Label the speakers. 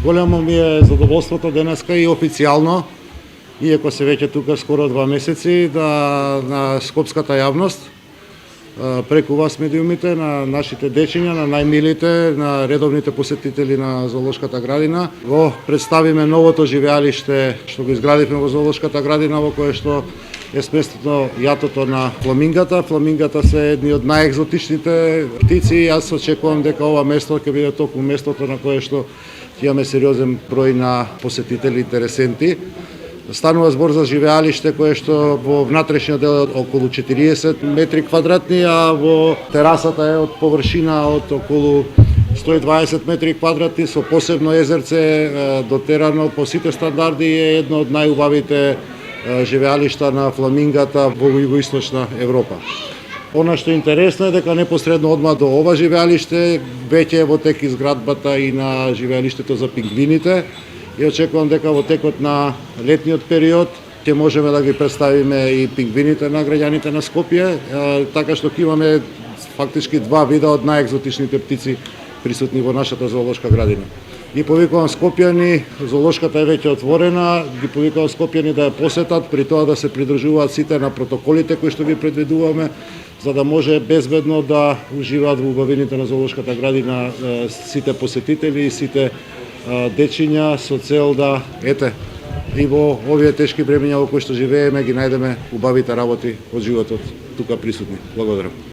Speaker 1: Големо ми е задоволството денеска и официјално, иако се веќе тука скоро 2 месеци, да на скопската јавност, преку вас медиумите, на нашите дечиња, на најмилите, на редовните посетители на зоолошката градина, го представиме новото живеалиште што го изградивме во зоолошката градина, во кое што е сместено јатото на фламингата. Фламингата се едни од најекзотичните птици. Јас очекувам дека ова место ќе биде токму местото на кое што имаме сериозен број на посетители интересенти. Станува збор за живеалиште кое што во внатрешниот дел е околу 40 метри квадратни, а во терасата е од површина од околу 120 метри квадратни со посебно езерце, дотерано по сите стандарди, е едно од најубавите живеалишта на фламингата во југоисточна Европа. Она што е интересно е дека непосредно одма до ова живеалиште веќе е во тек изградбата и на живеалиштето за пингвините и очекувам дека во текот на летниот период ќе можеме да ги представиме и пингвините на граѓаните на Скопје, така што ќе имаме фактички 2 вида од најекзотичните птици присутни во нашата зоолошка градина. Ги повикувам скопјани, зоолошката е веќе отворена, ги повикувам скопјани да ја посетат, при тоа да се придржуваат сите на протоколите кои што ги предвидуваме, за да може безбедно да уживаат во убавините на зоолошката градина сите посетители и сите дечиња, со цел да, и во овие тешки времиња во кои што живееме, ги најдеме убавите работи од животот тука присутни. Благодарам.